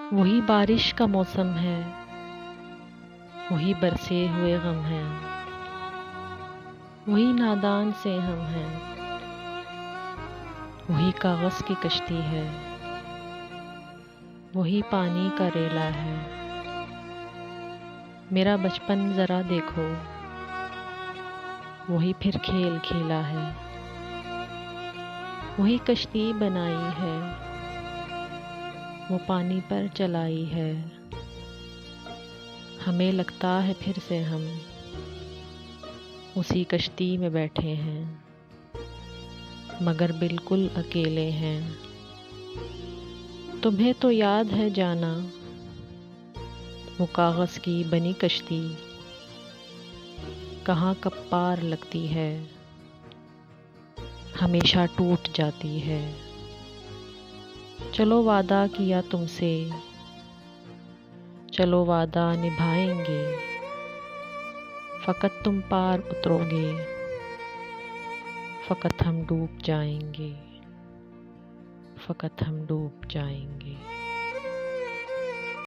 वही बारिश का मौसम है, वही बरसे हुए गम हैं, वही नादान से हम हैं, वही कागज़ की कश्ती है, वही पानी का रेला है। मेरा बचपन ज़रा देखो, वही फिर खेल खेला है, वही कश्ती बनाई है, वो पानी पर चलाई है। हमें लगता है फिर से हम उसी कश्ती में बैठे हैं, मगर बिल्कुल अकेले हैं। तुम्हें तो याद है जाना, वो कागज़ की बनी कश्ती कहाँ कब पार लगती है, हमेशा टूट जाती है। चलो वादा किया तुमसे, चलो वादा निभाएंगे, फ़कत तुम पार उतरोगे, फ़कत हम डूब जाएंगे, फ़कत हम डूब जाएंगे।